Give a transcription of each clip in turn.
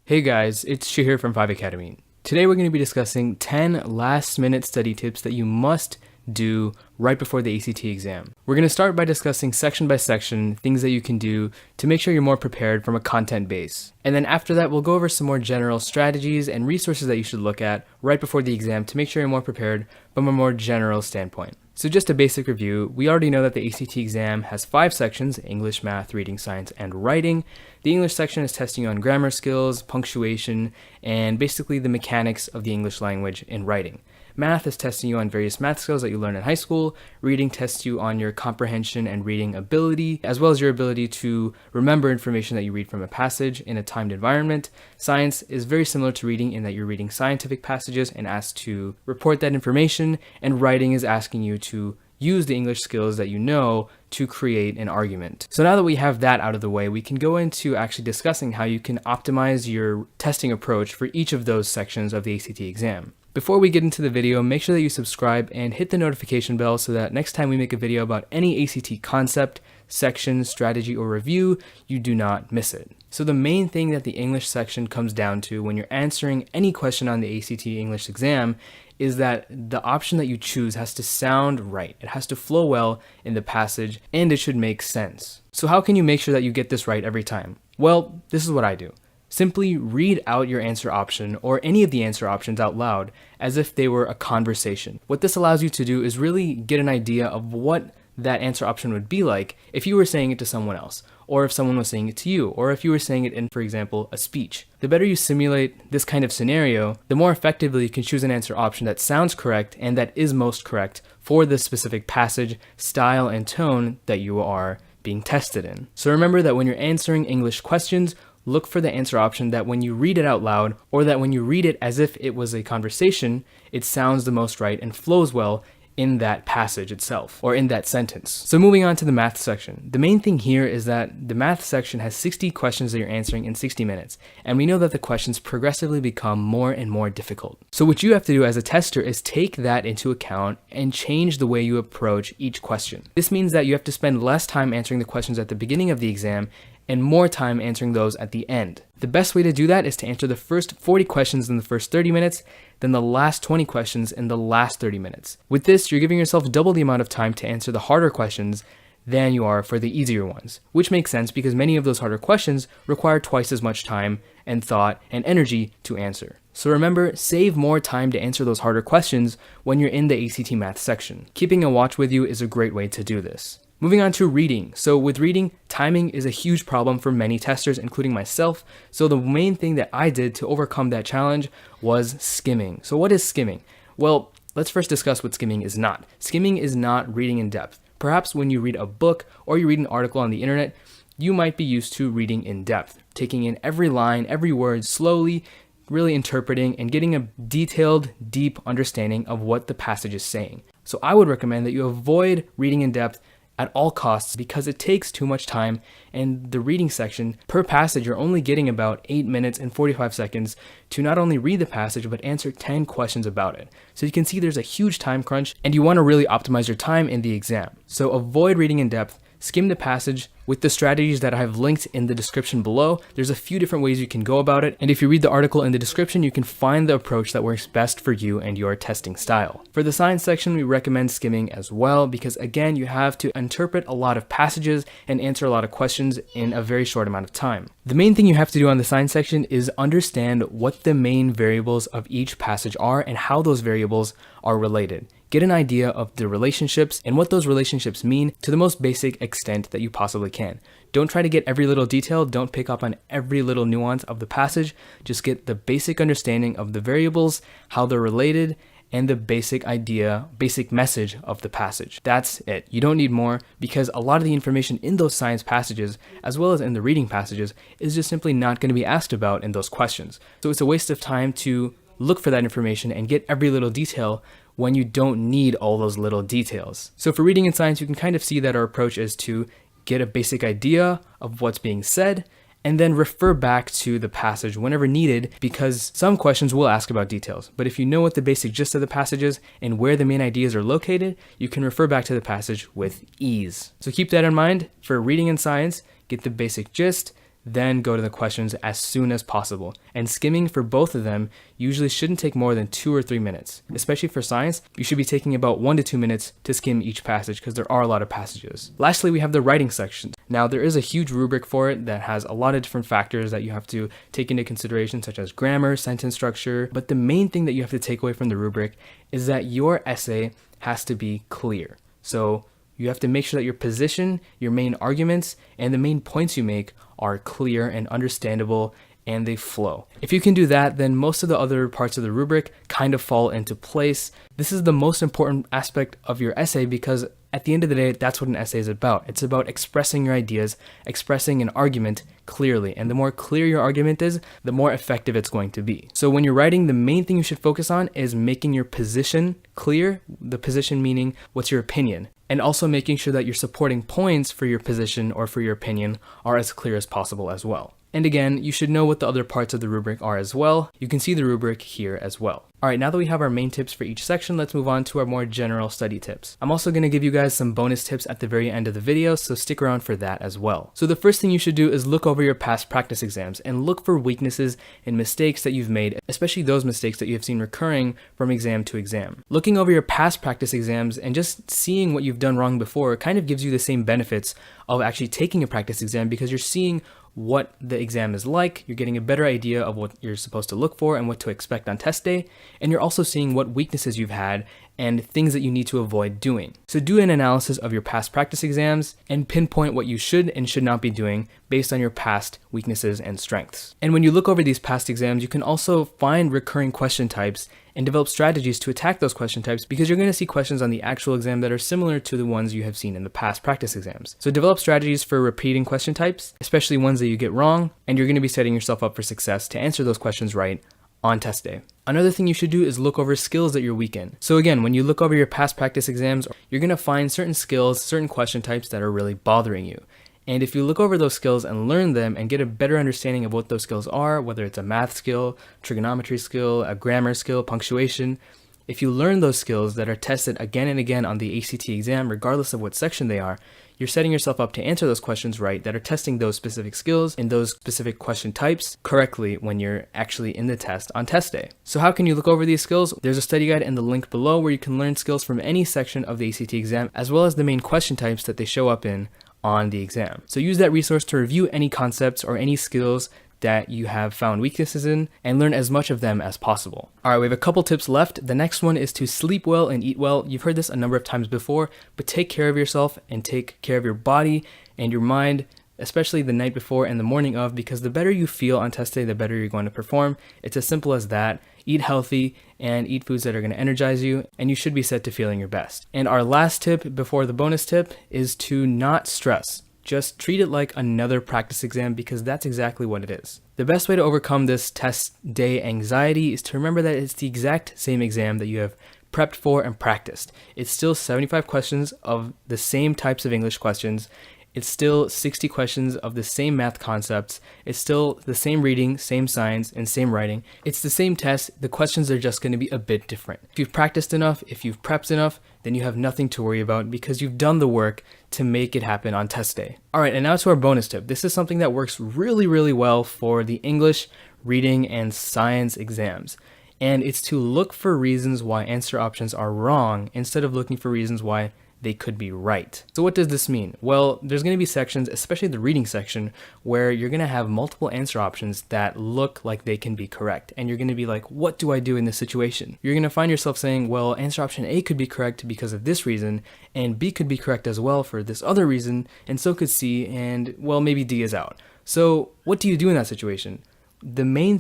Hey guys, it's Shahir from 5 Academy. Today we're going to be discussing 10 last-minute study tips that you must do right before the ACT exam. We're going to start by discussing section by section things that you can do to make sure you're more prepared from a content base. And then after that, we'll go over some more general strategies and resources that you should look at right before the exam to make sure you're more prepared from a more general standpoint. So just a basic review, we already know that the ACT exam has 5 sections: English, math, reading, science, and writing. The English section is testing you on grammar skills, punctuation, and basically the mechanics of the English language in writing. Math is testing you on various math skills that you learn in high school. Reading tests you on your comprehension and reading ability, as well as your ability to remember information that you read from a passage in a timed environment. Science is very similar to reading in that you're reading scientific passages and asked to report that information, and writing is asking you to use the English skills that you know to create an argument. So now that we have that out of the way, we can go into actually discussing how you can optimize your testing approach for each of those sections of the ACT exam. Before we get into the video, make sure that you subscribe and hit the notification bell so that next time we make a video about any ACT concept, section, strategy, or review, you do not miss it. So the main thing that the English section comes down to when you're answering any question on the ACT English exam is that the option that you choose has to sound right. It has to flow well in the passage, and it should make sense. So how can you make sure that you get this right every time? Well, this is what I do. Simply read out your answer option or any of the answer options out loud as if they were a conversation. What this allows you to do is really get an idea of what that answer option would be like if you were saying it to someone else, or if someone was saying it to you, or if you were saying it in, for example, a speech. The better you simulate this kind of scenario, the more effectively you can choose an answer option that sounds correct and that is most correct for the specific passage, style, and tone that you are being tested in. So remember that when you're answering English questions, look for the answer option that when you read it out loud, or that when you read it as if it was a conversation, it sounds the most right and flows well in that passage itself, or in that sentence. So moving on to the math section. The main thing here is that the math section has 60 questions that you're answering in 60 minutes, and we know that the questions progressively become more and more difficult. So what you have to do as a tester is take that into account and change the way you approach each question. This means that you have to spend less time answering the questions at the beginning of the exam and more time answering those at the end. The best way to do that is to answer the first 40 questions in the first 30 minutes, then the last 20 questions in the last 30 minutes. With this, you're giving yourself double the amount of time to answer the harder questions than you are for the easier ones, which makes sense because many of those harder questions require twice as much time and thought and energy to answer. So remember, save more time to answer those harder questions when you're in the ACT math section. Keeping a watch with you is a great way to do this. Moving on to reading. So with reading, timing is a huge problem for many testers, including myself. So the main thing that I did to overcome that challenge was skimming. So what is skimming? Well, let's first discuss what skimming is not. Skimming is not reading in depth. Perhaps when you read a book or you read an article on the internet, you might be used to reading in depth, taking in every line, every word slowly, really interpreting and getting a detailed, deep understanding of what the passage is saying. So I would recommend that you avoid reading in depth at all costs because it takes too much time, and the reading section per passage you're only getting about 8 minutes and 45 seconds to not only read the passage but answer 10 questions about it. So you can see there's a huge time crunch and you want to really optimize your time in the exam. So avoid reading in depth, skim the passage with the strategies that I have linked in the description below. There's a few different ways you can go about it, and if you read the article in the description, you can find the approach that works best for you and your testing style. For the science section, we recommend skimming as well because again, you have to interpret a lot of passages and answer a lot of questions in a very short amount of time. The main thing you have to do on the science section is understand what the main variables of each passage are and how those variables are related. Get an idea of the relationships and what those relationships mean to the most basic extent that you possibly can. Don't try to get every little detail, don't pick up on every little nuance of the passage, just get the basic understanding of the variables, how they're related, and the basic idea, basic message of the passage. That's it. You don't need more because a lot of the information in those science passages, as well as in the reading passages, is just simply not going to be asked about in those questions. So it's a waste of time to look for that information and get every little detail when you don't need all those little details. So for reading and science, you can kind of see that our approach is to get a basic idea of what's being said and then refer back to the passage whenever needed, because some questions will ask about details. But if you know what the basic gist of the passage is and where the main ideas are located, you can refer back to the passage with ease. So keep that in mind for reading and science. Get the basic gist, then go to the questions as soon as possible. And skimming for both of them usually shouldn't take more than 2 or 3 minutes. Especially for science, you should be taking about 1 to 2 minutes to skim each passage because there are a lot of passages. Lastly, we have the writing section. Now, there is a huge rubric for it that has a lot of different factors that you have to take into consideration, such as grammar, sentence structure, but the main thing that you have to take away from the rubric is that your essay has to be clear. So you have to make sure that your position, your main arguments, and the main points you make are clear and understandable and they flow. If you can do that, then most of the other parts of the rubric kind of fall into place. This is the most important aspect of your essay because at the end of the day, that's what an essay is about. It's about expressing your ideas, expressing an argument clearly. And the more clear your argument is, the more effective it's going to be. So when you're writing, the main thing you should focus on is making your position clear. The position meaning what's your opinion. And also making sure that your supporting points for your position or for your opinion are as clear as possible as well. And again, you should know what the other parts of the rubric are as well. You can see the rubric here as well. All right, now that we have our main tips for each section, let's move on to our more general study tips. I'm also going to give you guys some bonus tips at the very end of the video, so stick around for that as well. So the first thing you should do is look over your past practice exams and look for weaknesses and mistakes that you've made, especially those mistakes that you have seen recurring from exam to exam. Looking over your past practice exams and just seeing what you've done wrong before kind of gives you the same benefits of actually taking a practice exam because you're seeing what the exam is like, you're getting a better idea of what you're supposed to look for and what to expect on test day, and you're also seeing what weaknesses you've had and things that you need to avoid doing. So do an analysis of your past practice exams and pinpoint what you should and should not be doing based on your past weaknesses and strengths. And when you look over these past exams, you can also find recurring question types and develop strategies to attack those question types because you're going to see questions on the actual exam that are similar to the ones you have seen in the past practice exams. So develop strategies for repeating question types, especially ones that you get wrong, and you're going to be setting yourself up for success to answer those questions right on test day. Another thing you should do is look over skills that you're weak in. So again, when you look over your past practice exams, you're going to find certain skills, certain question types that are really bothering you. And if you look over those skills and learn them and get a better understanding of what those skills are, whether it's a math skill, trigonometry skill, a grammar skill, punctuation, if you learn those skills that are tested again and again on the ACT exam, regardless of what section they are, you're setting yourself up to answer those questions right that are testing those specific skills and those specific question types correctly when you're actually in the test on test day. So how can you look over these skills? There's a study guide in the link below where you can learn skills from any section of the ACT exam, as well as the main question types that they show up in on the exam. So use that resource to review any concepts or any skills that you have found weaknesses in and learn as much of them as possible. All right, we have a couple tips left. The next one is to sleep well and eat well. You've heard this a number of times before, but take care of yourself and take care of your body and your mind, especially the night before and the morning of, because the better you feel on test day, the better you're going to perform. It's as simple as that. Eat healthy and eat foods that are going to energize you, and you should be set to feeling your best. And our last tip before the bonus tip is to not stress. Just treat it like another practice exam because that's exactly what it is. The best way to overcome this test day anxiety is to remember that it's the exact same exam that you have prepped for and practiced. It's still 75 questions of the same types of English questions. It's still 60 questions of the same math concepts. It's still the same reading, same science, and same writing. It's the same test. The questions are just going to be a bit different. If you've practiced enough, if you've prepped enough, then you have nothing to worry about because you've done the work to make it happen on test day. All right, and now to our bonus tip. This is something that works really, really well for the English, reading, and science exams. And it's to look for reasons why answer options are wrong instead of looking for reasons why they could be right. So what does this mean? Well, there's going to be sections, especially the reading section, where you're going to have multiple answer options that look like they can be correct. And you're going to be like, what do I do in this situation? You're going to find yourself saying, well, answer option A could be correct because of this reason, and B could be correct as well for this other reason, and so could C, and well, maybe D is out. So what do you do in that situation? The main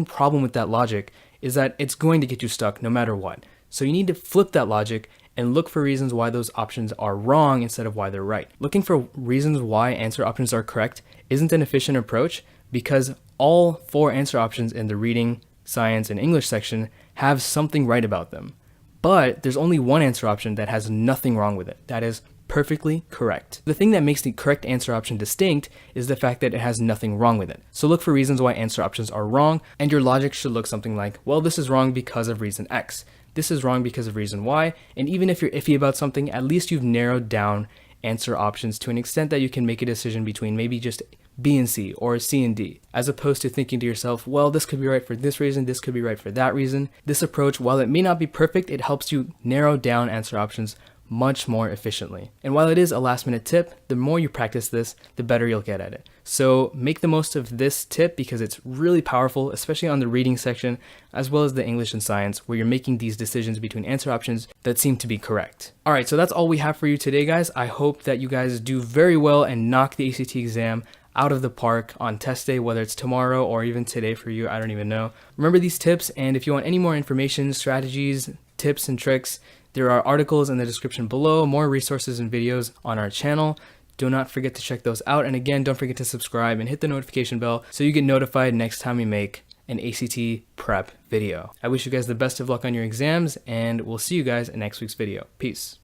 problem with that logic is that it's going to get you stuck no matter what. So you need to flip that logic and look for reasons why those options are wrong instead of why they're right. Looking for reasons why answer options are correct isn't an efficient approach because all 4 answer options in the reading, science, and English section have something right about them. But there's only one answer option that has nothing wrong with it. That is perfectly correct. The thing that makes the correct answer option distinct is the fact that it has nothing wrong with it. So look for reasons why answer options are wrong, and your logic should look something like, well, this is wrong because of reason X. This is wrong because of reason Y, and even if you're iffy about something, at least you've narrowed down answer options to an extent that you can make a decision between maybe just B and C or C and D, as opposed to thinking to yourself, well, this could be right for this reason, this could be right for that reason. This approach, while it may not be perfect, it helps you narrow down answer options much more efficiently. And while it is a last minute tip, the more you practice this, the better you'll get at it. So make the most of this tip because it's really powerful, especially on the reading section, as well as the English and science, where you're making these decisions between answer options that seem to be correct. All right, so that's all we have for you today, guys. I hope that you guys do very well and knock the ACT exam out of the park on test day, whether it's tomorrow or even today for you, I don't even know. Remember these tips, and if you want any more information, strategies, tips, and tricks, there are articles in the description below, more resources and videos on our channel. Do not forget to check those out. And again, don't forget to subscribe and hit the notification bell so you get notified next time we make an ACT prep video. I wish you guys the best of luck on your exams, and we'll see you guys in next week's video. Peace.